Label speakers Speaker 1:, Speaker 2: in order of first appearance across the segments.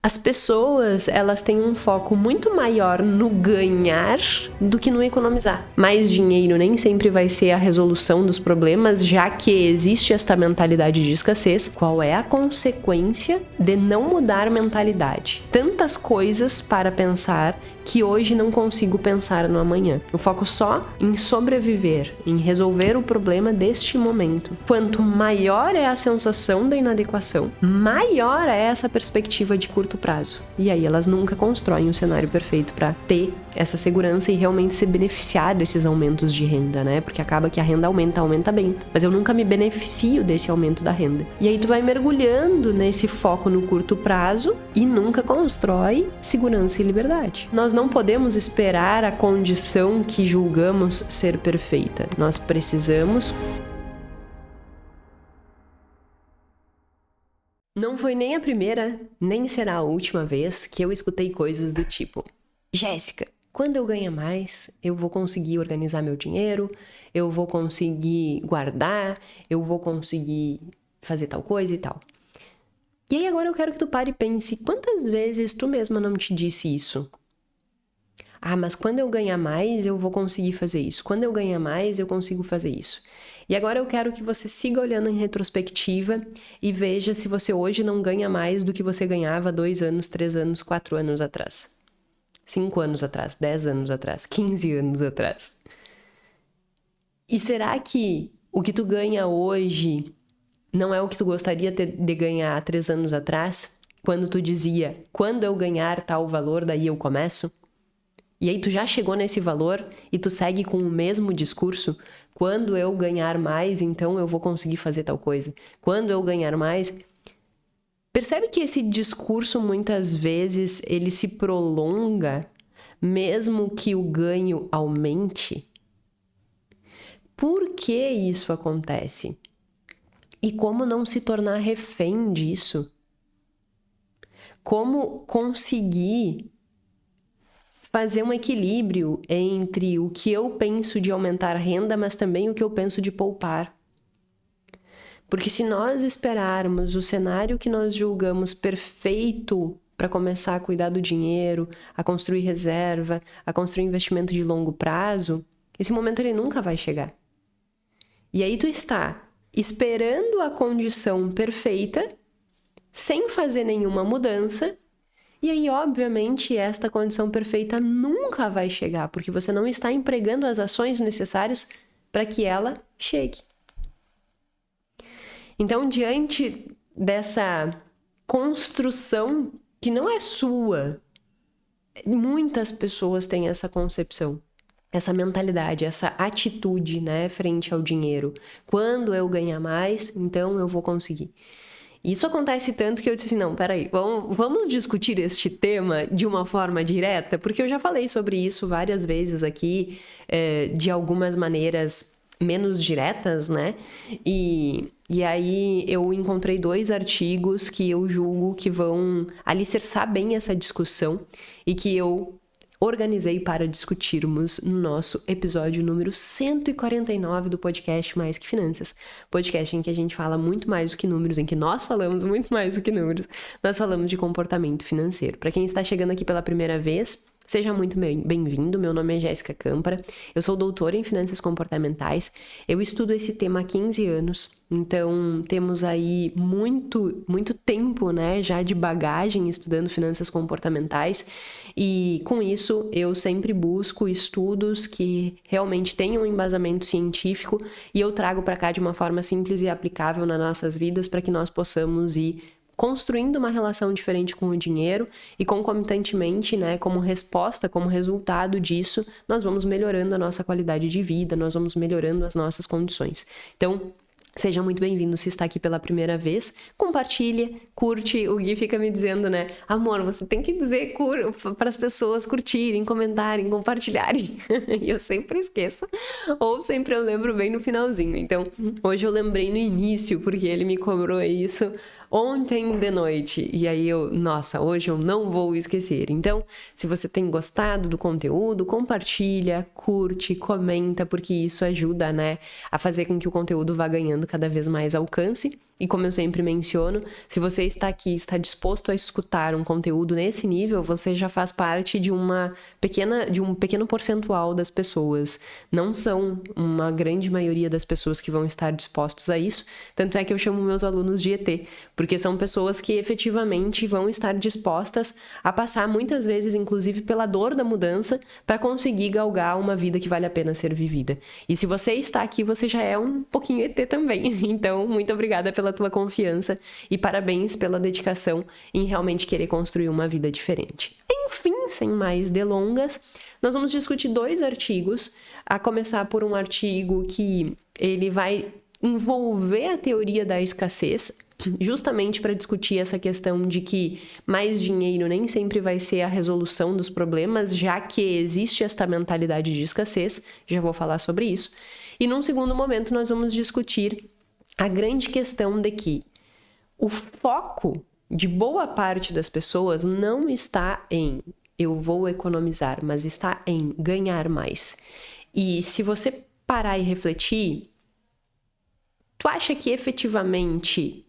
Speaker 1: As pessoas, elas têm um foco muito maior no ganhar do que no economizar. Mais dinheiro nem sempre vai ser a resolução dos problemas, já que existe esta mentalidade de escassez. Qual é a consequência de não mudar a mentalidade? Tantas coisas para pensar que hoje não consigo pensar no amanhã. Eu foco só em sobreviver, em resolver o problema deste momento. Quanto maior é a sensação da inadequação, maior é essa perspectiva de curto prazo. E aí elas nunca constroem um cenário perfeito para ter essa segurança e realmente se beneficiar desses aumentos de renda, né? Porque acaba que a renda aumenta bem, mas eu nunca me beneficio desse aumento da renda. E aí tu vai mergulhando nesse foco no curto prazo e nunca constrói segurança e liberdade. Nós não podemos esperar a condição que julgamos ser perfeita. Nós precisamos... Não foi nem a primeira, nem será a última vez que eu escutei coisas do tipo: Jéssica, quando eu ganhar mais, eu vou conseguir organizar meu dinheiro, eu vou conseguir guardar, eu vou conseguir fazer tal coisa e tal. E aí agora eu quero que tu pare e pense, quantas vezes tu mesma não te disse isso? Ah, mas quando eu ganhar mais, eu vou conseguir fazer isso. Quando eu ganhar mais, eu consigo fazer isso. E agora eu quero que você siga olhando em retrospectiva e veja se você hoje não ganha mais do que você ganhava 2 anos, 3 anos, 4 anos atrás. 5 anos atrás, 10 anos atrás, 15 anos atrás. E será que o que tu ganha hoje não é o que tu gostaria de ganhar há 3 anos atrás? Quando tu dizia, quando eu ganhar tal valor, daí eu começo? E aí tu já chegou nesse valor e tu segue com o mesmo discurso? Quando eu ganhar mais, então eu vou conseguir fazer tal coisa. Quando eu ganhar mais... Percebe que esse discurso, muitas vezes, ele se prolonga, mesmo que o ganho aumente? Por que isso acontece? E como não se tornar refém disso? Como conseguir fazer um equilíbrio entre o que eu penso de aumentar a renda, mas também o que eu penso de poupar? Porque se nós esperarmos o cenário que nós julgamos perfeito para começar a cuidar do dinheiro, a construir reserva, a construir investimento de longo prazo, esse momento ele nunca vai chegar. E aí tu está esperando a condição perfeita, sem fazer nenhuma mudança, e aí, obviamente, esta condição perfeita nunca vai chegar, porque você não está empregando as ações necessárias para que ela chegue. Então, diante dessa construção que não é sua, muitas pessoas têm essa concepção, essa mentalidade, essa atitude, né, frente ao dinheiro. Quando eu ganhar mais, então eu vou conseguir. Isso acontece tanto que eu disse assim, não, peraí, vamos discutir este tema de uma forma direta? Porque eu já falei sobre isso várias vezes aqui, de algumas maneiras menos diretas, né? E aí eu encontrei 2 artigos que eu julgo que vão alicerçar bem essa discussão e que eu organizei para discutirmos no nosso episódio número 149 do podcast Mais Que Finanças. Podcast em que a gente fala muito mais do que números, em que nós falamos muito mais do que números. Nós falamos de comportamento financeiro. Para quem está chegando aqui pela primeira vez, seja muito bem-vindo. Meu nome é Jéssica Câmpara. Eu sou doutora em finanças comportamentais. Eu estudo esse tema há 15 anos. Então, temos aí muito tempo, né, já de bagagem estudando finanças comportamentais. E com isso, eu sempre busco estudos que realmente tenham um embasamento científico e eu trago para cá de uma forma simples e aplicável nas nossas vidas para que nós possamos ir construindo uma relação diferente com o dinheiro e concomitantemente, né, como resposta, como resultado disso, nós vamos melhorando a nossa qualidade de vida, nós vamos melhorando as nossas condições. Então, seja muito bem-vindo se está aqui pela primeira vez, compartilha, curte, o Gui fica me dizendo, né, amor, você tem que dizer para as pessoas curtirem, comentarem, compartilharem, e eu sempre esqueço, ou sempre eu lembro bem no finalzinho, então hoje eu lembrei no início, porque ele me cobrou isso ontem de noite, e aí nossa, hoje eu não vou esquecer. Então, se você tem gostado do conteúdo, compartilha, curte, comenta, porque isso ajuda, né, a fazer com que o conteúdo vá ganhando cada vez mais alcance E como eu sempre menciono, se você está aqui, está disposto a escutar um conteúdo nesse nível, você já faz parte de um pequeno percentual das pessoas. Não são uma grande maioria das pessoas que vão estar dispostos a isso. Tanto é que eu chamo meus alunos de ET, porque são pessoas que efetivamente vão estar dispostas a passar muitas vezes, inclusive, pela dor da mudança para conseguir galgar uma vida que vale a pena ser vivida. E se você está aqui, você já é um pouquinho ET também. Então, muito obrigada pela tua confiança e parabéns pela dedicação em realmente querer construir uma vida diferente. Enfim, sem mais delongas, nós vamos discutir 2 artigos, a começar por um artigo que ele vai envolver a teoria da escassez, justamente para discutir essa questão de que mais dinheiro nem sempre vai ser a resolução dos problemas, já que existe esta mentalidade de escassez, já vou falar sobre isso. E num segundo momento nós vamos discutir a grande questão de que o foco de boa parte das pessoas não está em eu vou economizar, mas está em ganhar mais. E se você parar e refletir, tu acha que efetivamente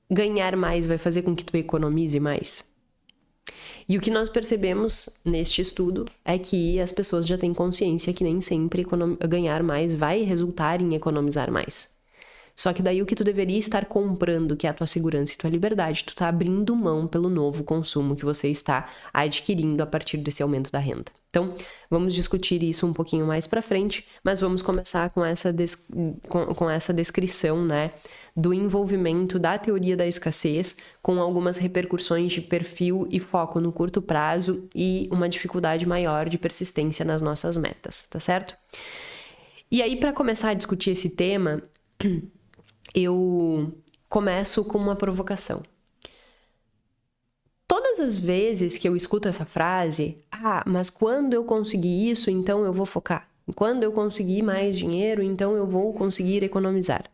Speaker 1: ganhar mais vai fazer com que tu economize mais? E o que nós percebemos neste estudo é que as pessoas já têm consciência que nem sempre ganhar mais vai resultar em economizar mais. Só que daí o que tu deveria estar comprando, que é a tua segurança e tua liberdade, tu tá abrindo mão pelo novo consumo que você está adquirindo a partir desse aumento da renda. Então, vamos discutir isso um pouquinho mais pra frente, mas vamos começar com essa descrição, né, do envolvimento da teoria da escassez com algumas repercussões de perfil e foco no curto prazo e uma dificuldade maior de persistência nas nossas metas, tá certo? E aí, para começar a discutir esse tema, eu começo com uma provocação. Todas as vezes que eu escuto essa frase, mas quando eu conseguir isso, então eu vou focar. Quando eu conseguir mais dinheiro, então eu vou conseguir economizar.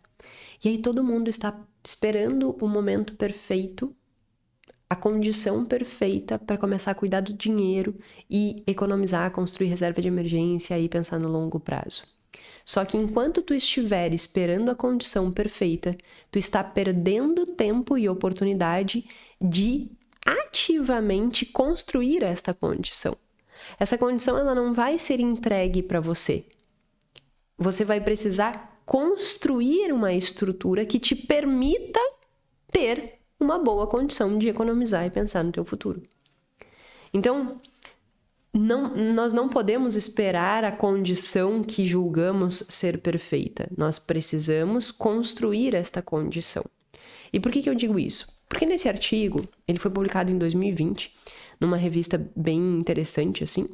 Speaker 1: E aí todo mundo está esperando o momento perfeito, a condição perfeita para começar a cuidar do dinheiro e economizar, construir reserva de emergência e pensar no longo prazo. Só que enquanto tu estiver esperando a condição perfeita, tu está perdendo tempo e oportunidade de ativamente construir esta condição. Essa condição ela não vai ser entregue para você. Você vai precisar construir uma estrutura que te permita ter uma boa condição de economizar e pensar no teu futuro. Então, nós não podemos esperar a condição que julgamos ser perfeita. Nós precisamos construir esta condição. E por que eu digo isso? Porque nesse artigo, ele foi publicado em 2020, numa revista bem interessante, assim.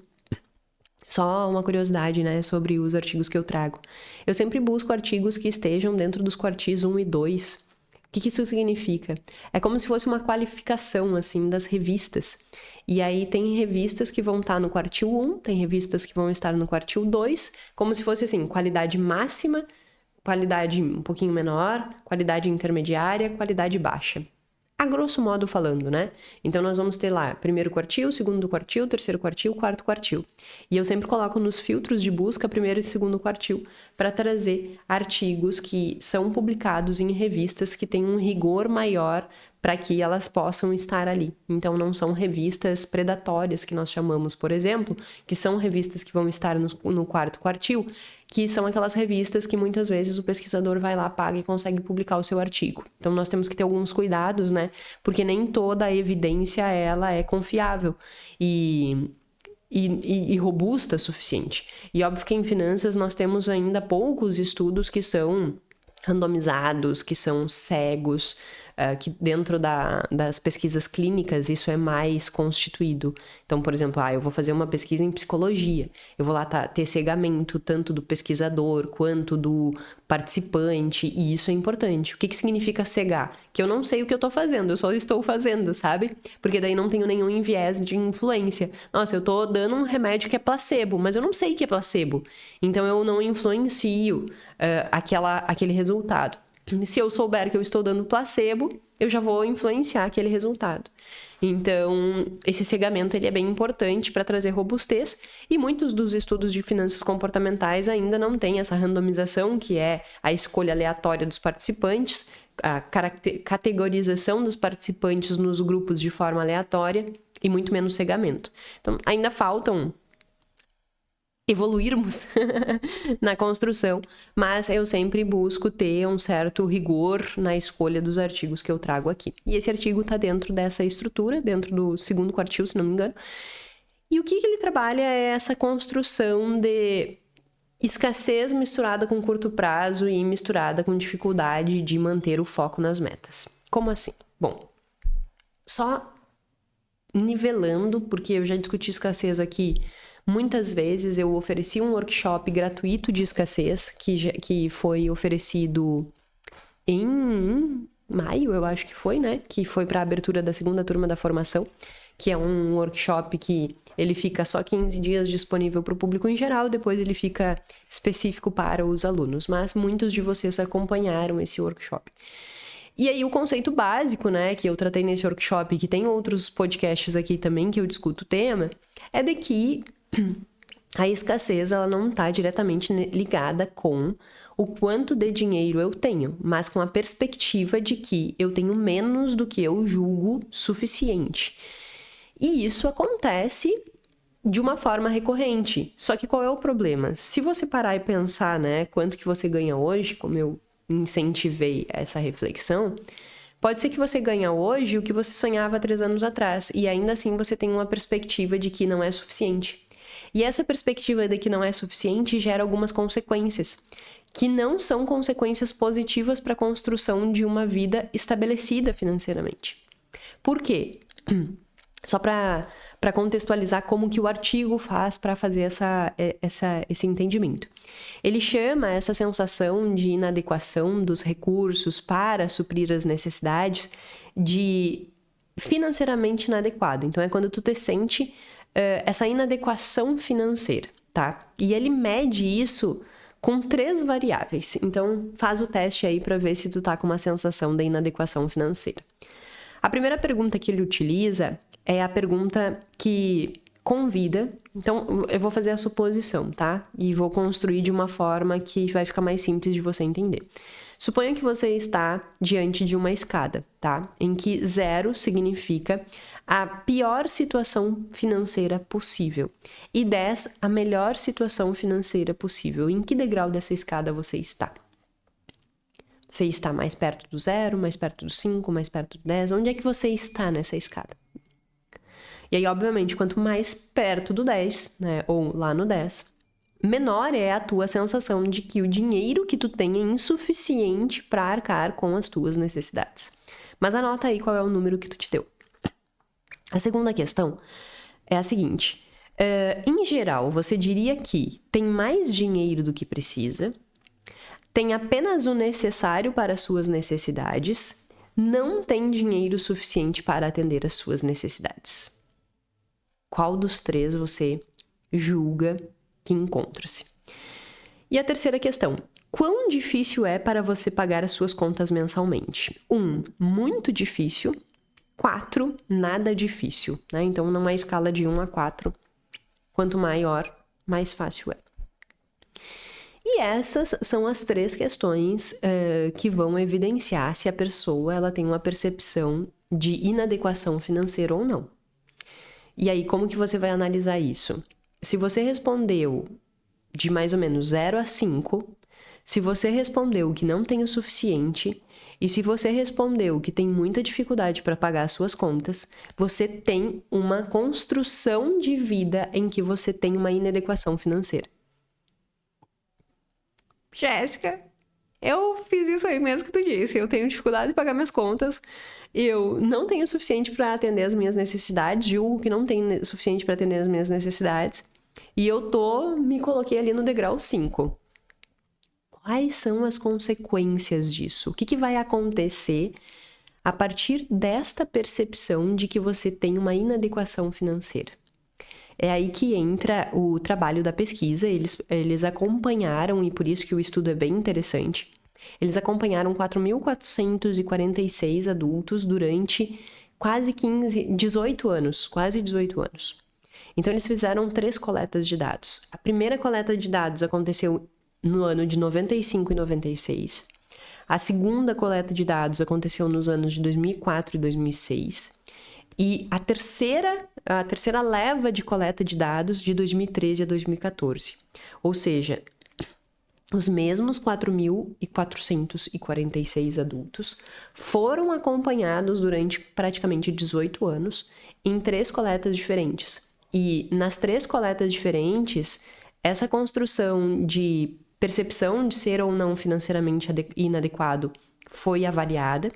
Speaker 1: Só uma curiosidade, né, sobre os artigos que eu trago. Eu sempre busco artigos que estejam dentro dos quartis 1 e 2. O que isso significa? É como se fosse uma qualificação, assim, das revistas. E aí tem revistas que vão estar no quartil 1, tem revistas que vão estar no quartil 2, como se fosse, assim, qualidade máxima, qualidade um pouquinho menor, qualidade intermediária, qualidade baixa. A grosso modo falando, né? Então, nós vamos ter lá primeiro quartil, segundo quartil, terceiro quartil, quarto quartil. E eu sempre coloco nos filtros de busca primeiro e segundo quartil para trazer artigos que são publicados em revistas que têm um rigor maior para que elas possam estar ali. Então, não são revistas predatórias que nós chamamos, por exemplo, que são revistas que vão estar no quarto quartil, que são aquelas revistas que muitas vezes o pesquisador vai lá, paga e consegue publicar o seu artigo. Então, nós temos que ter alguns cuidados, né? Porque nem toda a evidência, ela é confiável e robusta o suficiente. E óbvio que em finanças nós temos ainda poucos estudos que são randomizados, que são cegos, que dentro das pesquisas clínicas isso é mais constituído. Então, por exemplo, eu vou fazer uma pesquisa em psicologia, eu vou lá ter cegamento tanto do pesquisador quanto do participante, e isso é importante. O que significa cegar? Que eu não sei o que eu tô fazendo, eu só estou fazendo, sabe? Porque daí não tenho nenhum enviés de influência. Nossa, eu tô dando um remédio que é placebo, mas eu não sei que é placebo. Então eu não influencio aquele resultado. Se eu souber que eu estou dando placebo, eu já vou influenciar aquele resultado. Então, esse cegamento ele é bem importante para trazer robustez, e muitos dos estudos de finanças comportamentais ainda não têm essa randomização, que é a escolha aleatória dos participantes, a categorização dos participantes nos grupos de forma aleatória e muito menos cegamento. Então, ainda faltam evoluirmos na construção, mas eu sempre busco ter um certo rigor na escolha dos artigos que eu trago aqui. E esse artigo está dentro dessa estrutura, dentro do segundo quartil, se não me engano. E o que ele trabalha é essa construção de escassez misturada com curto prazo e misturada com dificuldade de manter o foco nas metas. Como assim? Bom, só nivelando, porque eu já discuti escassez aqui muitas vezes. Eu ofereci um workshop gratuito de escassez, que foi oferecido em maio, eu acho que foi, né? Que foi para a abertura da segunda turma da formação, que é um workshop que ele fica só 15 dias disponível para o público em geral, depois ele fica específico para os alunos. Mas muitos de vocês acompanharam esse workshop. E aí o conceito básico, né, que eu tratei nesse workshop, que tem outros podcasts aqui também que eu discuto o tema, é de que a escassez ela não está diretamente ligada com o quanto de dinheiro eu tenho, mas com a perspectiva de que eu tenho menos do que eu julgo suficiente. E isso acontece de uma forma recorrente. Só que qual é o problema? Se você parar e pensar, né, quanto que você ganha hoje, como eu incentivei essa reflexão, pode ser que você ganhe hoje o que você sonhava 3 anos atrás, e ainda assim você tem uma perspectiva de que não é suficiente. E essa perspectiva de que não é suficiente gera algumas consequências, que não são consequências positivas para a construção de uma vida estabelecida financeiramente. Por quê? Só para contextualizar como que o artigo faz para fazer esse entendimento. Ele chama essa sensação de inadequação dos recursos para suprir as necessidades de financeiramente inadequado. Então, é quando tu te sente essa inadequação financeira, tá? E ele mede isso com 3 variáveis. Então, faz o teste aí para ver se tu tá com uma sensação de inadequação financeira. A primeira pergunta que ele utiliza é a pergunta que convida. Então, eu vou fazer a suposição, tá? E vou construir de uma forma que vai ficar mais simples de você entender. Suponha que você está diante de uma escada, tá? Em que 0 significa a pior situação financeira possível e 10 a melhor situação financeira possível. Em que degrau dessa escada você está? Você está mais perto do 0, mais perto do 5, mais perto do 10? Onde é que você está nessa escada? E aí, obviamente, quanto mais perto do 10, né, ou lá no 10, menor é a tua sensação de que o dinheiro que tu tem é insuficiente para arcar com as tuas necessidades. Mas anota aí qual é o número que tu te deu. A segunda questão é a seguinte. Em geral, você diria que tem mais dinheiro do que precisa, tem apenas o necessário para as suas necessidades, não tem dinheiro suficiente para atender as suas necessidades. Qual dos 3 você julga que encontra-se? E a terceira questão. Quão difícil é para você pagar as suas contas mensalmente? 1, muito difícil. 4, nada difícil, né? Então, numa escala de 1 a 4, quanto maior, mais fácil é. E essas são as 3 questões que vão evidenciar se a pessoa ela tem uma percepção de inadequação financeira ou não. E aí, como que você vai analisar isso? Se você respondeu de mais ou menos 0 a 5, se você respondeu que não tem o suficiente, e se você respondeu que tem muita dificuldade para pagar as suas contas, você tem uma construção de vida em que você tem uma inadequação financeira. Jéssica, eu fiz isso aí mesmo que tu disse. Eu tenho dificuldade de pagar minhas contas. Eu não tenho o suficiente para atender as minhas necessidades. Julgo que não tenho o suficiente para atender as minhas necessidades. E eu me coloquei ali no degrau 5. Quais são as consequências disso? O que vai acontecer a partir desta percepção de que você tem uma inadequação financeira? É aí que entra o trabalho da pesquisa. Eles acompanharam, e por isso que o estudo é bem interessante, eles acompanharam 4.446 adultos durante quase 18 anos. Então, eles fizeram 3 coletas de dados. A primeira coleta de dados aconteceu no ano de 95 e 96. A segunda coleta de dados aconteceu nos anos de 2004 e 2006. E a terceira leva de coleta de dados de 2013 a 2014. Ou seja, os mesmos 4.446 adultos foram acompanhados durante praticamente 18 anos em 3 coletas diferentes. E nas 3 coletas diferentes, essa construção de percepção de ser ou não financeiramente inadequado foi avaliada.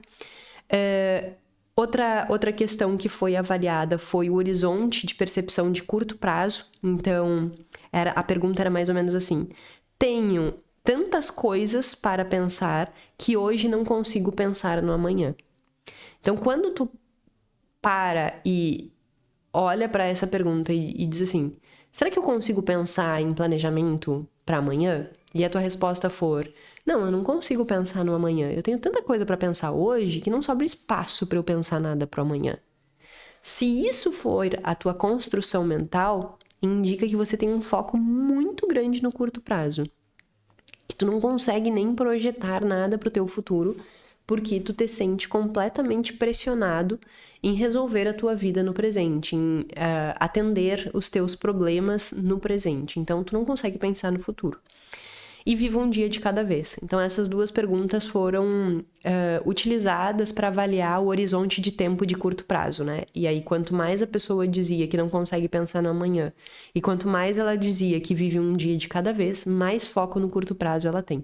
Speaker 1: Outra questão que foi avaliada foi o horizonte de percepção de curto prazo. Então, a pergunta era mais ou menos assim: tenho tantas coisas para pensar que hoje não consigo pensar no amanhã. Então, quando tu para e olha para essa pergunta e diz assim: será que eu consigo pensar em planejamento para amanhã? E a tua resposta for: não, eu não consigo pensar no amanhã. Eu tenho tanta coisa para pensar hoje que não sobra espaço para eu pensar nada para amanhã. Se isso for a tua construção mental, indica que você tem um foco muito grande no curto prazo. Que tu não consegue nem projetar nada para o teu futuro, porque tu te sente completamente pressionado em resolver a tua vida no presente, em atender os teus problemas no presente. Então, tu não consegue pensar no futuro. E viva um dia de cada vez. Então, essas 2 perguntas foram utilizadas para avaliar o horizonte de tempo de curto prazo, né? E aí, quanto mais a pessoa dizia que não consegue pensar no amanhã, e quanto mais ela dizia que vive um dia de cada vez, mais foco no curto prazo ela tem.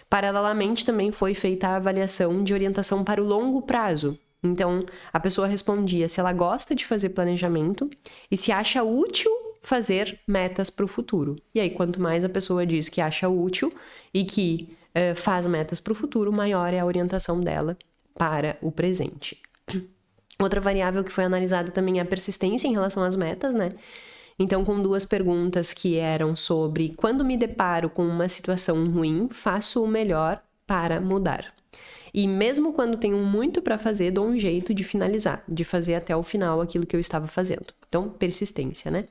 Speaker 1: Paralelamente, também foi feita a avaliação de orientação para o longo prazo. Então, a pessoa respondia se ela gosta de fazer planejamento e se acha útil fazer metas para o futuro. E aí, quanto mais a pessoa diz que acha útil e que faz metas para o futuro, maior é a orientação dela para o presente. Outra variável que foi analisada também é a persistência em relação às metas, né? Então, com 2 perguntas que eram sobre: quando me deparo com uma situação ruim, faço o melhor para mudar. E mesmo quando tenho muito para fazer, dou um jeito de finalizar, de fazer até o final aquilo que eu estava fazendo. Então, persistência, né?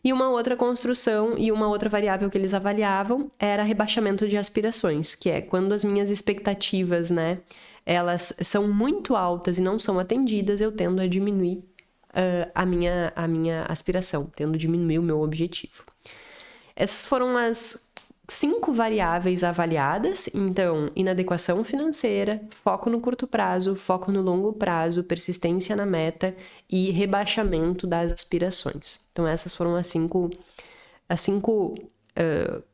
Speaker 1: E uma outra construção e uma outra variável que eles avaliavam era rebaixamento de aspirações, que é quando as minhas expectativas, né, elas são muito altas e não são atendidas, eu tendo a diminuir a minha aspiração, tendo a diminuir o meu objetivo. Essas foram as 5 variáveis avaliadas. Então, inadequação financeira, foco no curto prazo, foco no longo prazo, persistência na meta e rebaixamento das aspirações. Então, essas foram as 5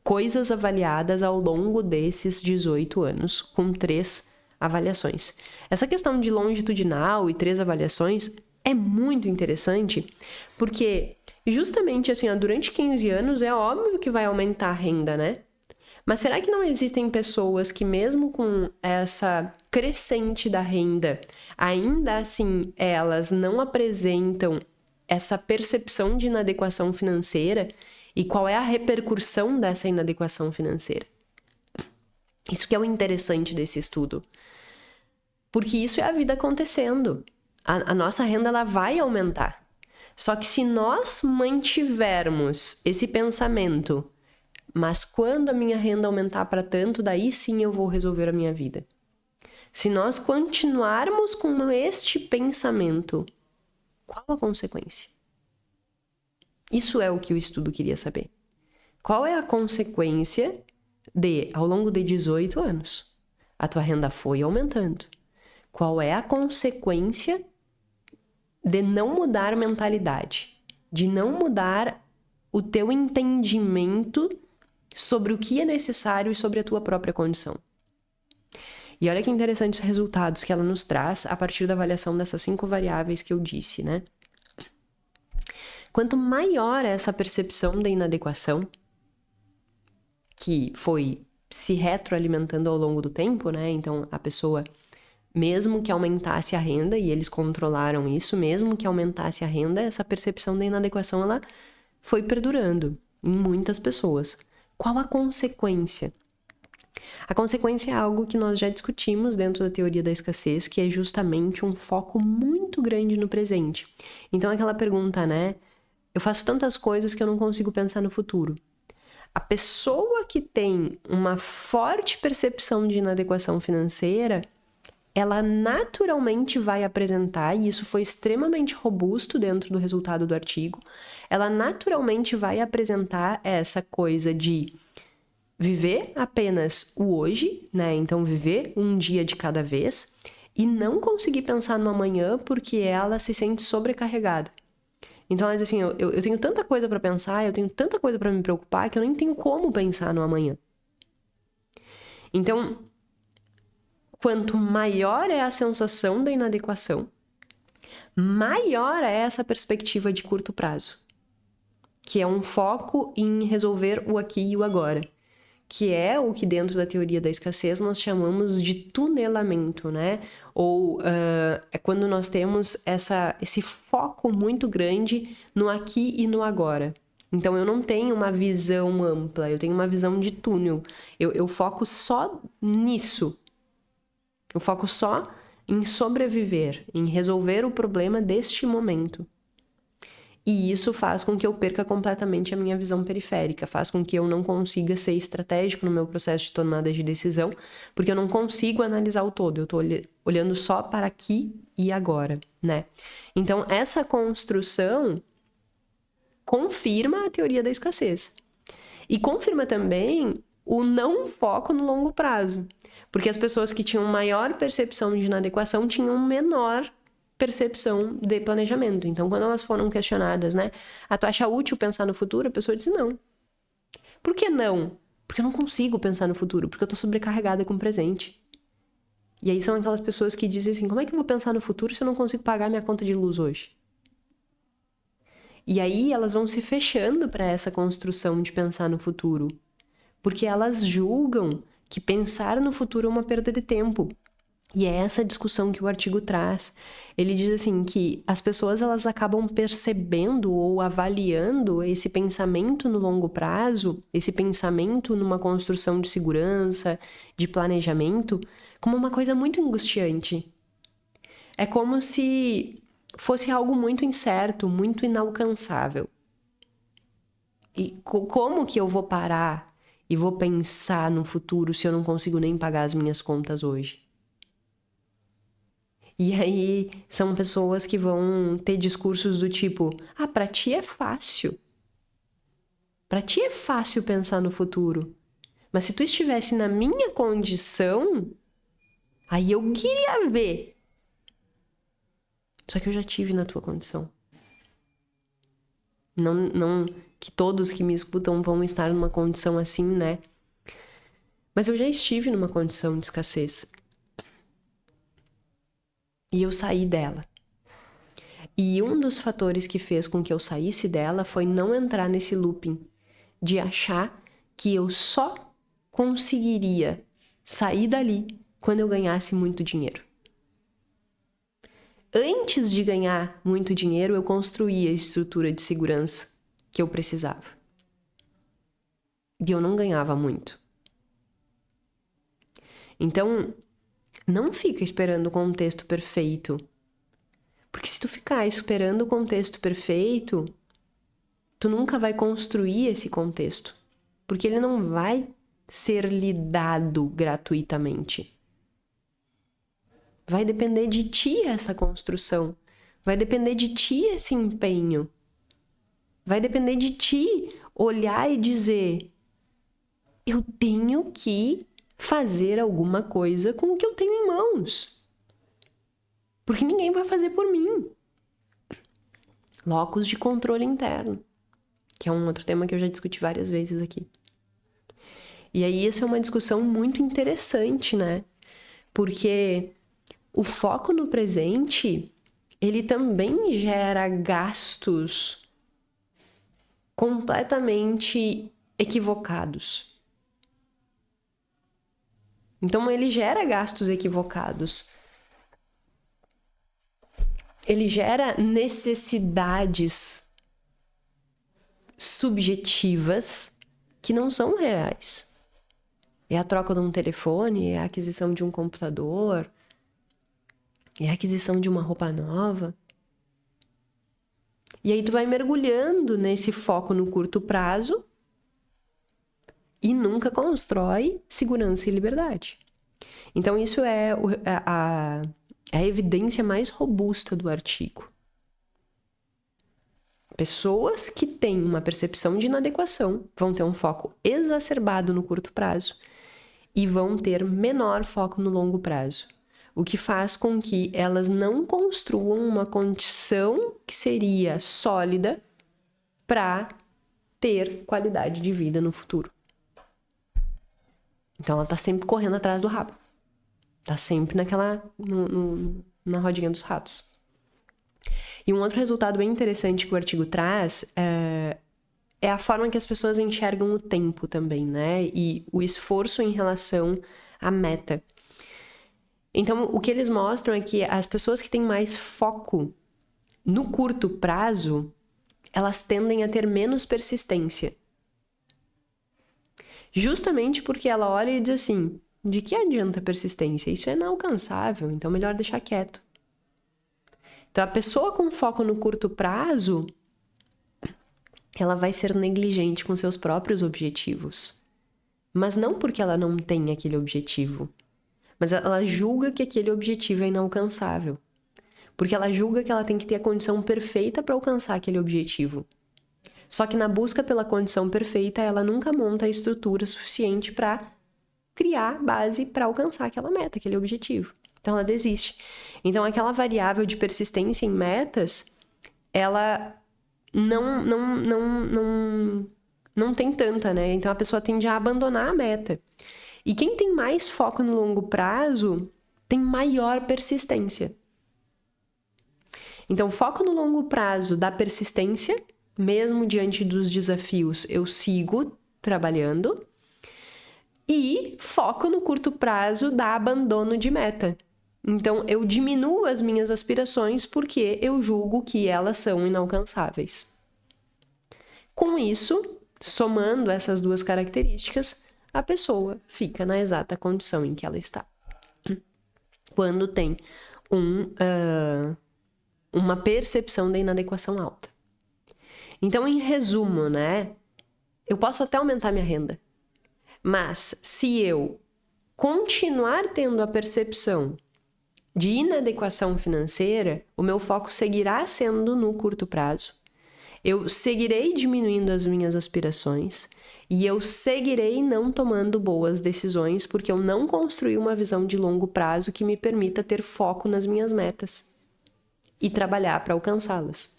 Speaker 1: coisas avaliadas ao longo desses 18 anos, com 3 avaliações. Essa questão de longitudinal e 3 avaliações é muito interessante, porque justamente assim, durante 15 anos é óbvio que vai aumentar a renda, né? Mas será que não existem pessoas que, mesmo com essa crescente da renda, ainda assim elas não apresentam essa percepção de inadequação financeira? E qual é a repercussão dessa inadequação financeira? Isso que é o interessante desse estudo. Porque isso é a vida acontecendo. A nossa renda ela vai aumentar. Só que se nós mantivermos esse pensamento: mas quando a minha renda aumentar para tanto, daí sim eu vou resolver a minha vida. Se nós continuarmos com este pensamento, qual a consequência? Isso é o que o estudo queria saber. Qual é a consequência de, ao longo de 18 anos, a tua renda foi aumentando? Qual é a consequência de não mudar a mentalidade? De não mudar o teu entendimento sobre o que é necessário e sobre a tua própria condição. E olha que interessantes os resultados que ela nos traz a partir da avaliação dessas 5 variáveis que eu disse, né? Quanto maior é essa percepção da inadequação, que foi se retroalimentando ao longo do tempo, né? Então, a pessoa, mesmo que aumentasse a renda, e eles controlaram isso, mesmo que aumentasse a renda, essa percepção da inadequação, ela foi perdurando em muitas pessoas. Qual a consequência? A consequência é algo que nós já discutimos dentro da teoria da escassez, que é justamente um foco muito grande no presente. Então, aquela pergunta, né? Eu faço tantas coisas que eu não consigo pensar no futuro. A pessoa que tem uma forte percepção de inadequação financeira, ela naturalmente vai apresentar, e isso foi extremamente robusto dentro do resultado do artigo, ela naturalmente vai apresentar essa coisa de viver apenas o hoje, né? Então, viver um dia de cada vez e não conseguir pensar no amanhã porque ela se sente sobrecarregada. Então, ela diz assim, eu tenho tanta coisa para pensar, eu tenho tanta coisa para me preocupar que eu nem tenho como pensar no amanhã. Então, quanto maior é a sensação da inadequação, maior é essa perspectiva de curto prazo, que é um foco em resolver o aqui e o agora, que é o que dentro da teoria da escassez nós chamamos de tunelamento, né? Ou é quando nós temos esse foco muito grande no aqui e no agora. Então, eu não tenho uma visão ampla, eu tenho uma visão de túnel. Eu foco só nisso. Eu foco só em sobreviver, em resolver o problema deste momento. E isso faz com que eu perca completamente a minha visão periférica, faz com que eu não consiga ser estratégico no meu processo de tomada de decisão, porque eu não consigo analisar o todo, eu estou olhando só para aqui e agora, né? Então, essa construção confirma a teoria da escassez. E confirma também o não foco no longo prazo, porque as pessoas que tinham maior percepção de inadequação tinham menor percepção de planejamento. Então, quando elas foram questionadas, né? Tu acha útil pensar no futuro? A pessoa disse não. Por que não? Porque eu não consigo pensar no futuro, porque eu tô sobrecarregada com o presente. E aí são aquelas pessoas que dizem assim, como é que eu vou pensar no futuro se eu não consigo pagar minha conta de luz hoje? E aí elas vão se fechando para essa construção de pensar no futuro, porque elas julgam que pensar no futuro é uma perda de tempo. E é essa discussão que o artigo traz. Ele diz assim que as pessoas elas acabam percebendo ou avaliando esse pensamento no longo prazo, esse pensamento numa construção de segurança, de planejamento, como uma coisa muito angustiante. É como se fosse algo muito incerto, muito inalcançável. E como que eu vou parar e vou pensar no futuro se eu não consigo nem pagar as minhas contas hoje? E aí são pessoas que vão ter discursos do tipo, pra ti é fácil. Pra ti é fácil pensar no futuro. Mas se tu estivesse na minha condição, aí eu queria ver. Só que eu já tive na tua condição. Não que todos que me escutam vão estar numa condição assim, né? Mas eu já estive numa condição de escassez. E eu saí dela. E um dos fatores que fez com que eu saísse dela foi não entrar nesse looping de achar que eu só conseguiria sair dali quando eu ganhasse muito dinheiro. Antes de ganhar muito dinheiro, eu construí a estrutura de segurança que eu precisava. E eu não ganhava muito. Então, não fica esperando o contexto perfeito. Porque se tu ficar esperando o contexto perfeito, tu nunca vai construir esse contexto. Porque ele não vai ser lhe dado gratuitamente. Vai depender de ti essa construção. Vai depender de ti esse empenho. Vai depender de ti olhar e dizer, eu tenho que fazer alguma coisa com o que eu tenho em mãos. Porque ninguém vai fazer por mim. Locus de controle interno, que é um outro tema que eu já discuti várias vezes aqui. E aí essa é uma discussão muito interessante, né? Porque o foco no presente, ele também gera gastos completamente equivocados. Então, ele gera gastos equivocados. Ele gera necessidades subjetivas que não são reais. É a troca de um telefone, é a aquisição de um computador, é a aquisição de uma roupa nova. E aí tu vai mergulhando nesse foco no curto prazo e nunca constrói segurança e liberdade. Então, isso é a evidência mais robusta do artigo. Pessoas que têm uma percepção de inadequação vão ter um foco exacerbado no curto prazo e vão ter menor foco no longo prazo, o que faz com que elas não construam uma condição que seria sólida para ter qualidade de vida no futuro. Então ela tá sempre correndo atrás do rabo. Tá sempre na rodinha dos ratos. E um outro resultado bem interessante que o artigo traz é a forma que as pessoas enxergam o tempo também, né? E o esforço em relação à meta. Então, o que eles mostram é que as pessoas que têm mais foco no curto prazo, elas tendem a ter menos persistência. Justamente porque ela olha e diz assim, de que adianta persistência? Isso é inalcançável, então melhor deixar quieto. Então, a pessoa com foco no curto prazo, ela vai ser negligente com seus próprios objetivos. Mas não porque ela não tem aquele objetivo, mas ela julga que aquele objetivo é inalcançável. Porque ela julga que ela tem que ter a condição perfeita para alcançar aquele objetivo. Só que na busca pela condição perfeita, ela nunca monta a estrutura suficiente para criar base para alcançar aquela meta, aquele objetivo. Então ela desiste. Então aquela variável de persistência em metas, ela não tem tanta, né? Então a pessoa tende a abandonar a meta. E quem tem mais foco no longo prazo tem maior persistência. Então, foco no longo prazo dá persistência, mesmo diante dos desafios, eu sigo trabalhando. E foco no curto prazo dá abandono de meta. Então, eu diminuo as minhas aspirações porque eu julgo que elas são inalcançáveis. Com isso, somando essas duas características, a pessoa fica na exata condição em que ela está. Quando tem uma percepção da inadequação alta. Então, em resumo, né? Eu posso até aumentar minha renda, mas se eu continuar tendo a percepção de inadequação financeira, o meu foco seguirá sendo no curto prazo. Eu seguirei diminuindo as minhas aspirações e eu seguirei não tomando boas decisões porque eu não construí uma visão de longo prazo que me permita ter foco nas minhas metas e trabalhar para alcançá-las.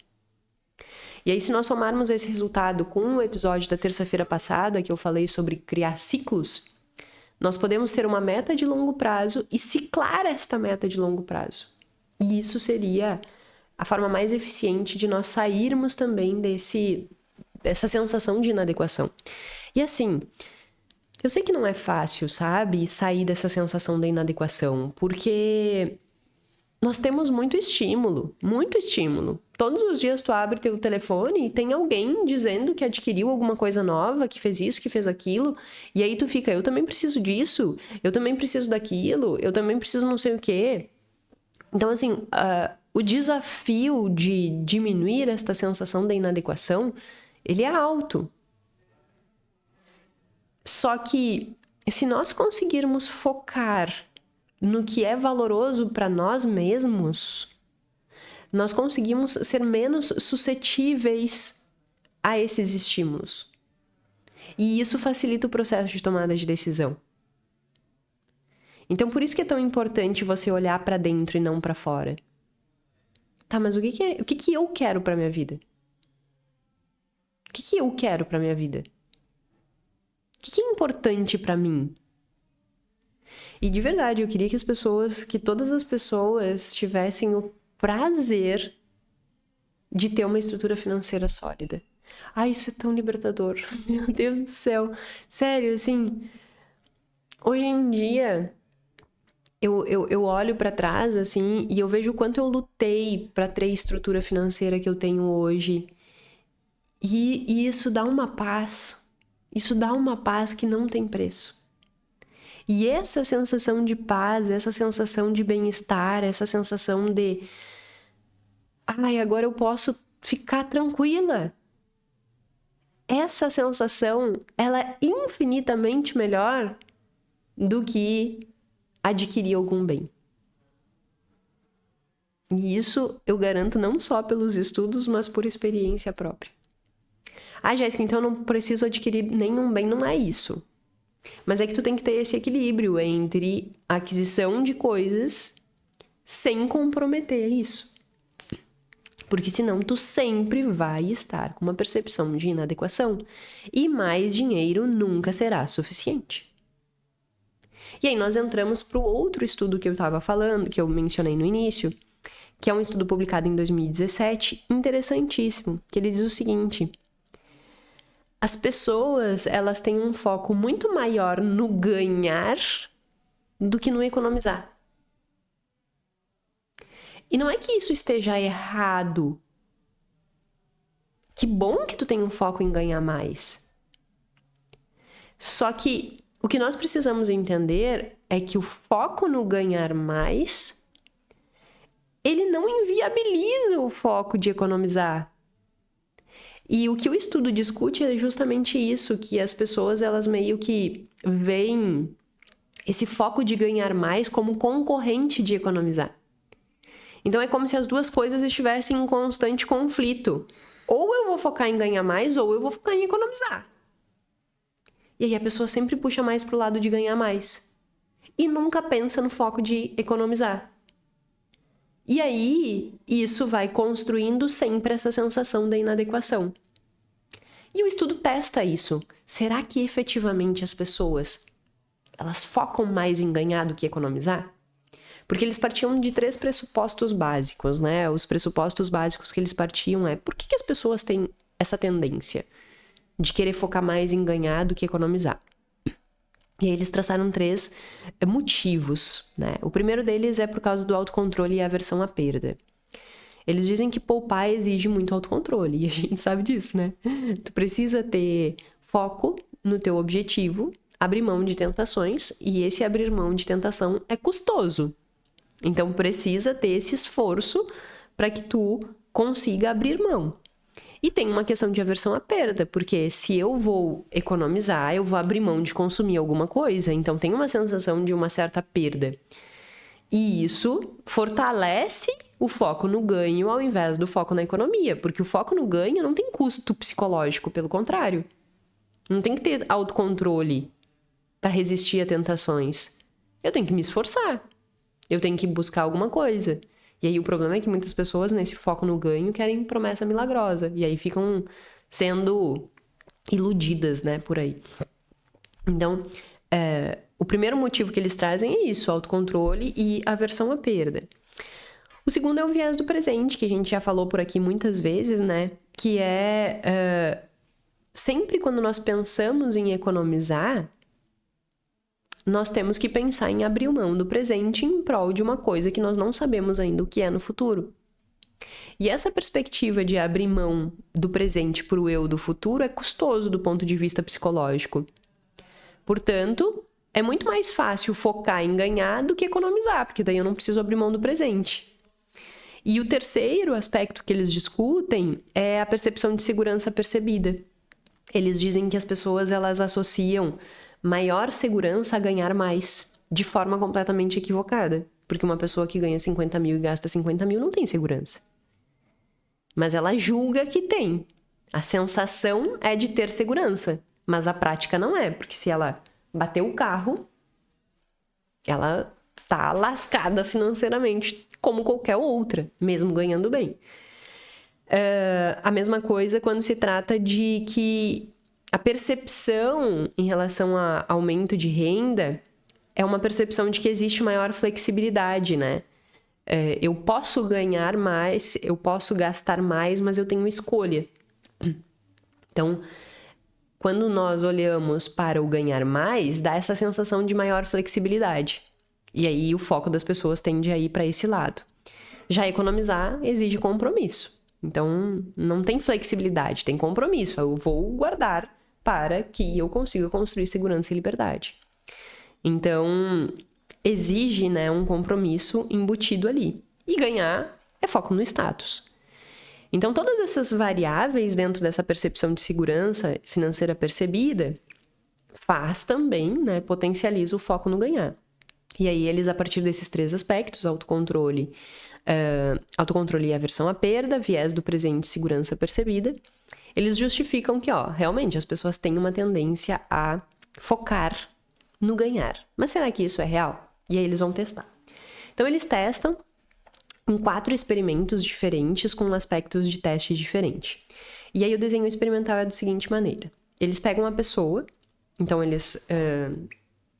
Speaker 1: E aí, se nós somarmos esse resultado com o episódio da terça-feira passada, que eu falei sobre criar ciclos, nós podemos ter uma meta de longo prazo e ciclar esta meta de longo prazo. E isso seria a forma mais eficiente de nós sairmos também dessa sensação de inadequação. E assim, eu sei que não é fácil, sabe, sair dessa sensação da inadequação, porque nós temos muito estímulo, muito estímulo. Todos os dias tu abre teu telefone e tem alguém dizendo que adquiriu alguma coisa nova, que fez isso, que fez aquilo, e aí tu fica, eu também preciso disso, eu também preciso daquilo, eu também preciso não sei o quê. Então, assim, o desafio de diminuir esta sensação da inadequação, ele é alto. Só que, se nós conseguirmos focar no que é valoroso para nós mesmos, nós conseguimos ser menos suscetíveis a esses estímulos. E isso facilita o processo de tomada de decisão. Então, por isso que é tão importante você olhar para dentro e não para fora. Tá, mas o que eu quero para minha vida? O que eu quero para minha vida? O que é importante para mim? E de verdade, eu queria que todas as pessoas tivessem o prazer de ter uma estrutura financeira sólida. Isso é tão libertador. Meu Deus do céu. Sério, assim, hoje em dia, eu olho para trás, assim, e eu vejo o quanto eu lutei para ter a estrutura financeira que eu tenho hoje. E isso dá uma paz. Isso dá uma paz que não tem preço. E essa sensação de paz, essa sensação de bem-estar, essa sensação de agora eu posso ficar tranquila. essa sensação, ela é infinitamente melhor do que adquirir algum bem. E isso eu garanto não só pelos estudos, mas por experiência própria. Ah, Jéssica, então eu não preciso adquirir nenhum bem, não é isso. Mas é que tu tem que ter esse equilíbrio entre a aquisição de coisas sem comprometer isso. Porque senão tu sempre vai estar com uma percepção de inadequação e mais dinheiro nunca será suficiente. E aí nós entramos para o outro estudo que eu estava falando, que eu mencionei no início, que é um estudo publicado em 2017, interessantíssimo, que ele diz o seguinte: as pessoas, elas têm um foco muito maior no ganhar do que no economizar. E não é que isso esteja errado. Que bom que tu tem um foco em ganhar mais. Só que o que nós precisamos entender é que o foco no ganhar mais, ele não inviabiliza o foco de economizar. E o que o estudo discute é justamente isso, que as pessoas, elas meio que veem esse foco de ganhar mais como concorrente de economizar. Então é como se as duas coisas estivessem em constante conflito. Ou eu vou focar em ganhar mais, ou eu vou focar em economizar. E aí a pessoa sempre puxa mais pro lado de ganhar mais. E nunca pensa no foco de economizar. E aí, isso vai construindo sempre essa sensação da inadequação. E o estudo testa isso. Será que efetivamente as pessoas, elas focam mais em ganhar do que economizar? Porque eles partiam de 3 pressupostos básicos, né? Os pressupostos básicos que eles partiam é: por que as pessoas têm essa tendência de querer focar mais em ganhar do que economizar? E aí eles traçaram 3 motivos, né? O primeiro deles é por causa do autocontrole e aversão à perda. Eles dizem que poupar exige muito autocontrole, e a gente sabe disso, né? Tu precisa ter foco no teu objetivo, abrir mão de tentações, e esse abrir mão de tentação é custoso. Então, precisa ter esse esforço para que tu consiga abrir mão. E tem uma questão de aversão à perda, porque se eu vou economizar, eu vou abrir mão de consumir alguma coisa, então tem uma sensação de uma certa perda. E isso fortalece o foco no ganho ao invés do foco na economia, porque o foco no ganho não tem custo psicológico, pelo contrário. Não tem que ter autocontrole para resistir a tentações. Eu tenho que me esforçar. Eu tenho que buscar alguma coisa. E aí o problema é que muitas pessoas, nesse foco no ganho, querem promessa milagrosa. E aí ficam sendo iludidas, né, por aí. Então, o primeiro motivo que eles trazem é isso, autocontrole e aversão à perda. O segundo é o viés do presente, que a gente já falou por aqui muitas vezes, né? Que é sempre quando nós pensamos em economizar, nós temos que pensar em abrir mão do presente em prol de uma coisa que nós não sabemos ainda o que é no futuro. E essa perspectiva de abrir mão do presente para o eu do futuro é custoso do ponto de vista psicológico. Portanto, é muito mais fácil focar em ganhar do que economizar, porque daí eu não preciso abrir mão do presente. E o terceiro aspecto que eles discutem é a percepção de segurança percebida. Eles dizem que as pessoas, elas associam maior segurança a ganhar mais, de forma completamente equivocada. Porque uma pessoa que ganha 50 mil e gasta 50 mil não tem segurança. Mas ela julga que tem. A sensação é de ter segurança, mas a prática não é. Porque se ela bater o carro, ela tá lascada financeiramente, como qualquer outra, mesmo ganhando bem. A mesma coisa quando se trata de que a percepção em relação a aumento de renda é uma percepção de que existe maior flexibilidade, né? Eu posso ganhar mais, eu posso gastar mais, mas eu tenho escolha. Então, quando nós olhamos para o ganhar mais, dá essa sensação de maior flexibilidade. E aí o foco das pessoas tende a ir para esse lado. Já economizar exige compromisso. Então, não tem flexibilidade, tem compromisso. Eu vou guardar para que eu consiga construir segurança e liberdade. Então, exige, né, um compromisso embutido ali. E ganhar é foco no status. Então, todas essas variáveis dentro dessa percepção de segurança financeira percebida faz também, né, potencializa o foco no ganhar. E aí eles, a partir desses 3 aspectos, autocontrole e aversão à perda, viés do presente e segurança percebida, eles justificam que, realmente as pessoas têm uma tendência a focar no ganhar. Mas será que isso é real? E aí eles vão testar. Então, eles testam em 4 experimentos diferentes com aspectos de teste diferentes. E aí o desenho experimental é da seguinte maneira. Eles pegam uma pessoa, então eles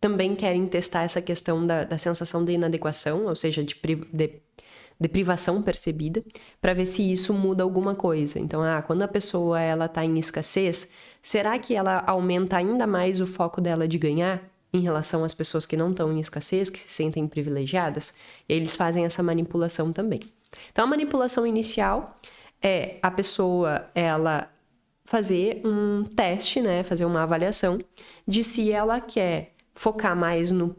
Speaker 1: também querem testar essa questão da sensação de inadequação, ou seja, de privação percebida, para ver se isso muda alguma coisa. Então, quando a pessoa está em escassez, será que ela aumenta ainda mais o foco dela de ganhar em relação às pessoas que não estão em escassez, que se sentem privilegiadas? E eles fazem essa manipulação também. Então, a manipulação inicial é a pessoa, ela fazer um teste, né, fazer uma avaliação de se ela quer focar mais no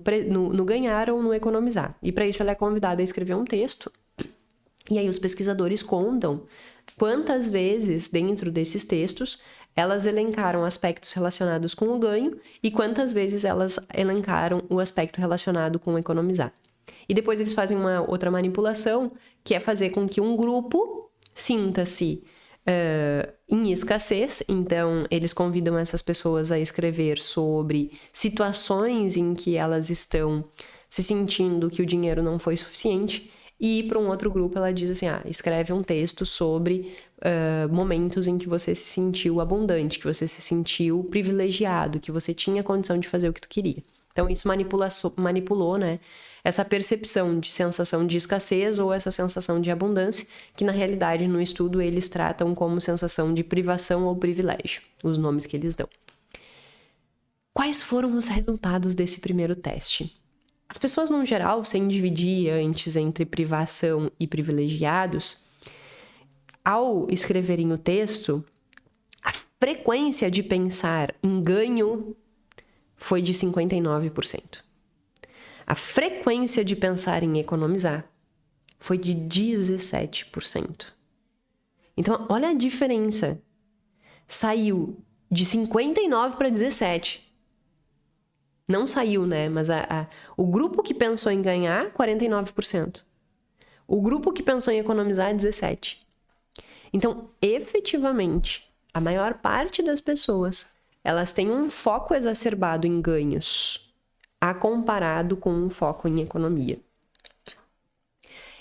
Speaker 1: ganhar ou no economizar. E para isso ela é convidada a escrever um texto. E aí os pesquisadores contam quantas vezes dentro desses textos elas elencaram aspectos relacionados com o ganho e quantas vezes elas elencaram o aspecto relacionado com o economizar. E depois eles fazem uma outra manipulação, que é fazer com que um grupo sinta-se em escassez. Então, eles convidam essas pessoas a escrever sobre situações em que elas estão se sentindo que o dinheiro não foi suficiente. E para um outro grupo ela diz assim, escreve um texto sobre momentos em que você se sentiu abundante, que você se sentiu privilegiado, que você tinha condição de fazer o que tu queria. Então isso manipulou, né, essa percepção de sensação de escassez ou essa sensação de abundância, que na realidade no estudo eles tratam como sensação de privação ou privilégio, os nomes que eles dão. Quais foram os resultados desse primeiro teste? As pessoas, no geral, sem dividir antes entre privação e privilegiados, ao escreverem o texto, a frequência de pensar em ganho foi de 59%. A frequência de pensar em economizar foi de 17%. Então, olha a diferença. Saiu de 59 para 17. Não saiu, né? Mas o grupo que pensou em ganhar, 49%. O grupo que pensou em economizar, 17%. Então, efetivamente, a maior parte das pessoas, elas têm um foco exacerbado em ganhos, comparado com um foco em economia.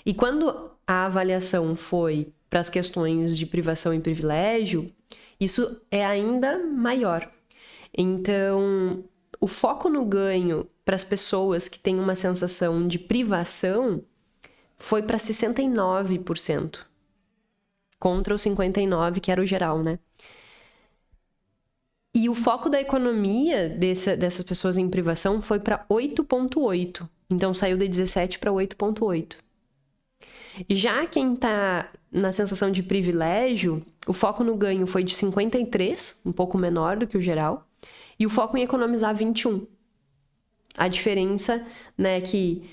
Speaker 1: E quando a avaliação foi para as questões de privação e privilégio, isso é ainda maior. Então, o foco no ganho para as pessoas que têm uma sensação de privação foi para 69%, contra os 59%, que era o geral, né? E o foco da economia dessas pessoas em privação foi para 8,8%. Então, saiu de 17% para 8,8%. E já quem está na sensação de privilégio, o foco no ganho foi de 53%, um pouco menor do que o geral. E o foco em economizar, 21%. A diferença, né, que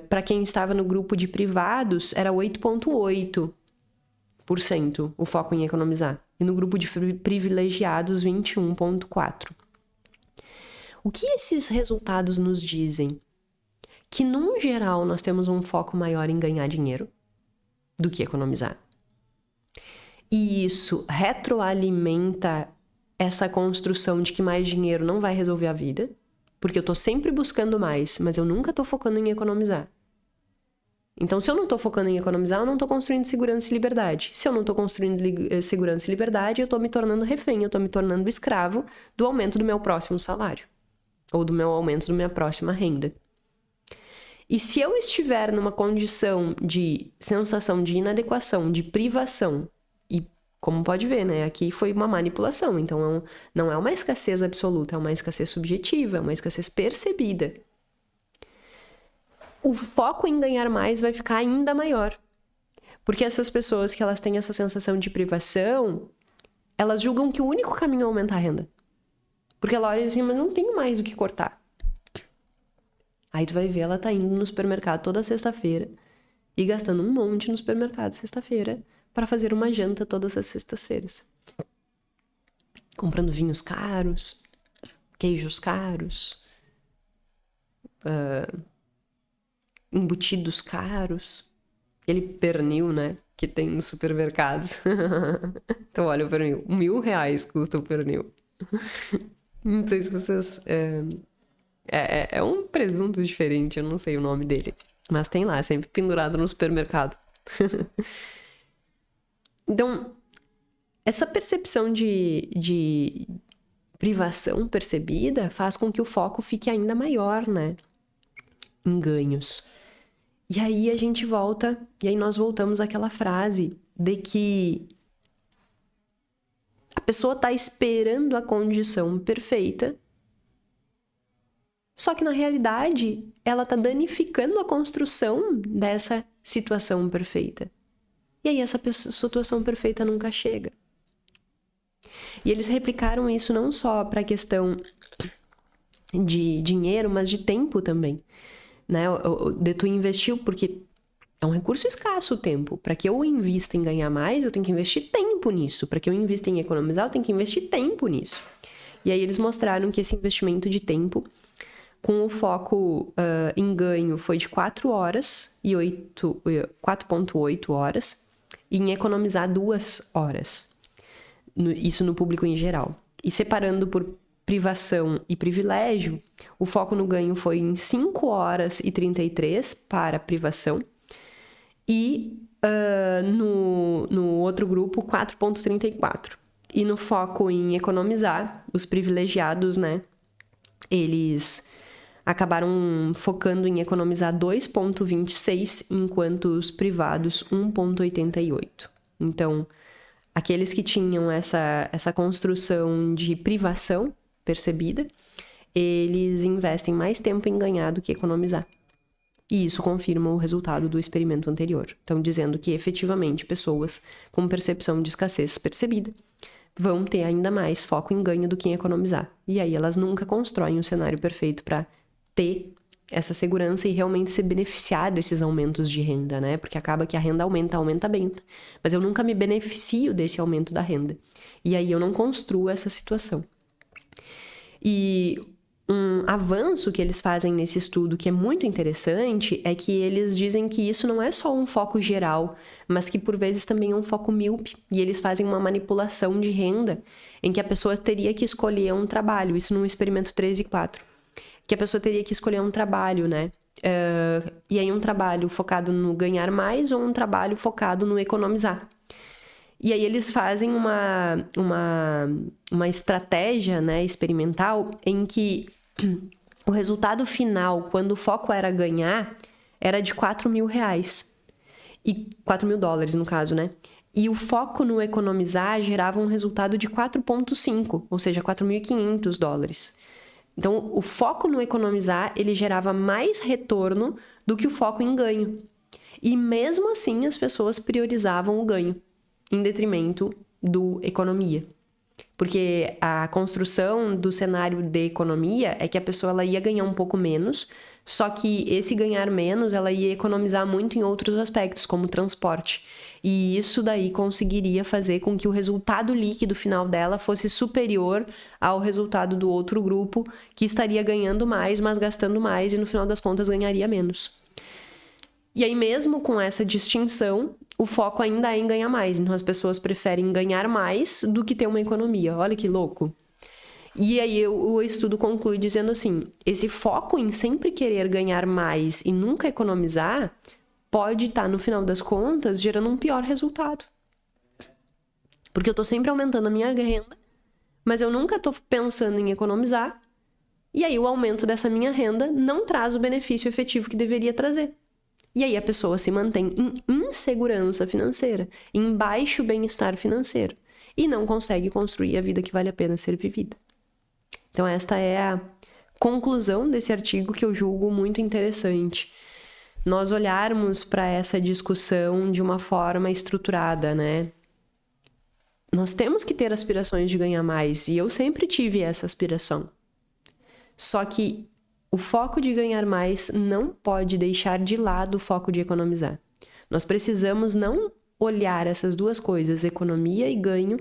Speaker 1: para quem estava no grupo de privados era 8,8% o foco em economizar. E no grupo de privilegiados, 21,4%. O que esses resultados nos dizem? Que, num geral, nós temos um foco maior em ganhar dinheiro do que economizar. E isso retroalimenta essa construção de que mais dinheiro não vai resolver a vida, porque eu tô sempre buscando mais, mas eu nunca tô focando em economizar. Então, se eu não tô focando em economizar, eu não tô construindo segurança e liberdade. Se eu não tô construindo segurança e liberdade, eu tô me tornando refém, eu tô me tornando escravo do aumento do meu próximo salário, ou do meu aumento da minha próxima renda. E se eu estiver numa condição de sensação de inadequação, de privação, e como pode ver, né, aqui foi uma manipulação, então não é uma escassez absoluta, é uma escassez subjetiva, é uma escassez percebida. O foco em ganhar mais vai ficar ainda maior. Porque essas pessoas que elas têm essa sensação de privação, elas julgam que o único caminho é aumentar a renda. Porque ela olha assim, mas não tenho mais o que cortar. Aí tu vai ver, ela tá indo no supermercado toda sexta-feira e gastando um monte no supermercado sexta-feira para fazer uma janta todas as sextas-feiras. Comprando vinhos caros, queijos caros, embutidos caros, aquele pernil, né, que tem nos supermercados. Então, olha o pernil, R$1.000 custa o pernil. Não sei se vocês... É um presunto diferente, eu não sei o nome dele. Mas tem lá, sempre pendurado no supermercado. Então, essa percepção de privação percebida faz com que o foco fique ainda maior, né? Em ganhos. E aí a gente volta, e aí nós voltamos àquela frase de que a pessoa tá esperando a condição perfeita, só que na realidade ela tá danificando a construção dessa situação perfeita. E aí essa situação perfeita nunca chega. E eles replicaram isso não só para a questão de dinheiro, mas de tempo também. Né? De tu investiu, porque é um recurso escasso o tempo. Para que eu invista em ganhar mais, eu tenho que investir tempo nisso. Para que eu invista em economizar, eu tenho que investir tempo nisso. E aí eles mostraram que esse investimento de tempo, com o foco em ganho, foi de 4 horas e 4,8 horas, e em economizar 2 horas. Isso no público em geral. E separando por privação e privilégio, o foco no ganho foi em 5 horas e 33 para privação, e no outro grupo, 4,34. E no foco em economizar, os privilegiados, né, eles acabaram focando em economizar 2,26, enquanto os privados 1,88. Então, aqueles que tinham essa construção de privação percebida, eles investem mais tempo em ganhar do que economizar. E isso confirma o resultado do experimento anterior. Então, dizendo que efetivamente pessoas com percepção de escassez percebida vão ter ainda mais foco em ganho do que em economizar. E aí elas nunca constroem um cenário perfeito para ter essa segurança e realmente se beneficiar desses aumentos de renda, né? Porque acaba que a renda aumenta bem, mas eu nunca me beneficio desse aumento da renda. E aí eu não construo essa situação. E um avanço que eles fazem nesse estudo, que é muito interessante, é que eles dizem que isso não é só um foco geral, mas que por vezes também é um foco míope. E eles fazem uma manipulação de renda em que a pessoa teria que escolher um trabalho, isso no experimento 3 e 4. Que a pessoa teria que escolher um trabalho, né? E aí um trabalho focado no ganhar mais ou um trabalho focado no economizar. E aí eles fazem uma estratégia, né, experimental em que o resultado final, quando o foco era ganhar, era de R$4.000. E $4.000 no caso, né? E o foco no economizar gerava um resultado de 4,5, ou seja, $4.500. Então, o foco no economizar, ele gerava mais retorno do que o foco em ganho. E mesmo assim, as pessoas priorizavam o ganho, em detrimento do economia. Porque a construção do cenário de economia é que a pessoa ela ia ganhar um pouco menos, só que esse ganhar menos, ela ia economizar muito em outros aspectos, como transporte. E isso daí conseguiria fazer com que o resultado líquido final dela fosse superior ao resultado do outro grupo, que estaria ganhando mais, mas gastando mais, e no final das contas ganharia menos. E aí, mesmo com essa distinção, o foco ainda é em ganhar mais. Então, as pessoas preferem ganhar mais do que ter uma economia. Olha que louco. E aí, o estudo conclui dizendo assim, esse foco em sempre querer ganhar mais e nunca economizar pode estar, no final das contas, gerando um pior resultado. Porque eu tô sempre aumentando a minha renda, mas eu nunca tô pensando em economizar, e aí o aumento dessa minha renda não traz o benefício efetivo que deveria trazer. E aí a pessoa se mantém em insegurança financeira, em baixo bem-estar financeiro, e não consegue construir a vida que vale a pena ser vivida. Então esta é a conclusão desse artigo que eu julgo muito interessante. Nós olharmos para essa discussão de uma forma estruturada, né? Nós temos que ter aspirações de ganhar mais, e eu sempre tive essa aspiração. Só que o foco de ganhar mais não pode deixar de lado o foco de economizar. Nós precisamos não olhar essas duas coisas, economia e ganho,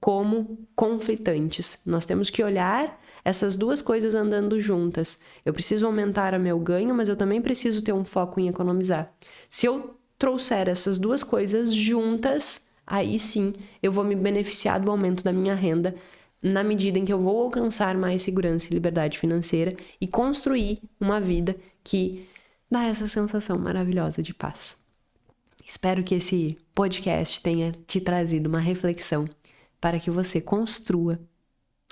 Speaker 1: como conflitantes. Nós temos que olhar essas duas coisas andando juntas. Eu preciso aumentar o meu ganho, mas eu também preciso ter um foco em economizar. Se eu trouxer essas duas coisas juntas, aí sim eu vou me beneficiar do aumento da minha renda, na medida em que eu vou alcançar mais segurança e liberdade financeira e construir uma vida que dá essa sensação maravilhosa de paz. Espero que esse podcast tenha te trazido uma reflexão para que você construa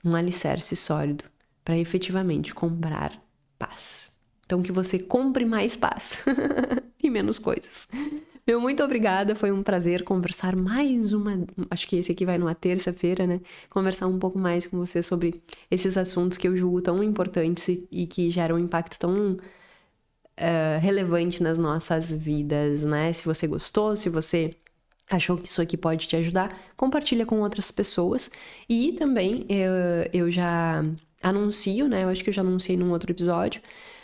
Speaker 1: um alicerce sólido para efetivamente comprar paz. Então, que você compre mais paz e menos coisas. Meu muito obrigada, foi um prazer conversar acho que esse aqui vai numa terça-feira, né? Conversar um pouco mais com você sobre esses assuntos que eu julgo tão importantes e que geram um impacto tão relevante nas nossas vidas, né? Se você gostou, se você achou que isso aqui pode te ajudar, compartilha com outras pessoas. E também eu já anuncio, né? Eu acho que eu já anunciei num outro episódio,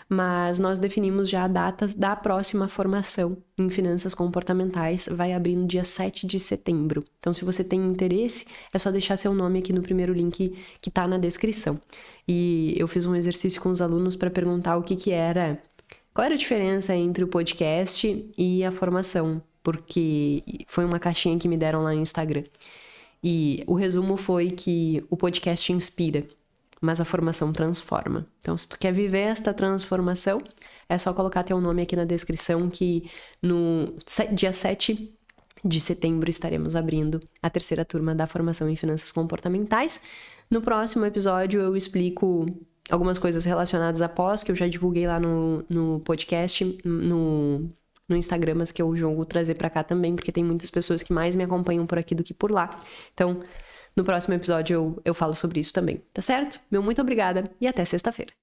Speaker 1: mas nós definimos já datas da próxima formação em finanças comportamentais. Vai abrir no dia 7 de setembro. Então, se você tem interesse, é só deixar seu nome aqui no primeiro link que tá na descrição. E eu fiz um exercício com os alunos para perguntar qual era a diferença entre o podcast e a formação, porque foi uma caixinha que me deram lá no Instagram. E o resumo foi que o podcast inspira, mas a formação transforma. Então, se tu quer viver esta transformação, é só colocar teu nome aqui na descrição, que no dia 7 de setembro estaremos abrindo a terceira turma da formação em finanças comportamentais. No próximo episódio eu explico algumas coisas relacionadas à pós, que eu já divulguei lá no podcast, no Instagram, mas que eu jogo trazer pra cá também, porque tem muitas pessoas que mais me acompanham por aqui do que por lá. Então, no próximo episódio eu falo sobre isso também, tá certo? Meu muito obrigada e até sexta-feira.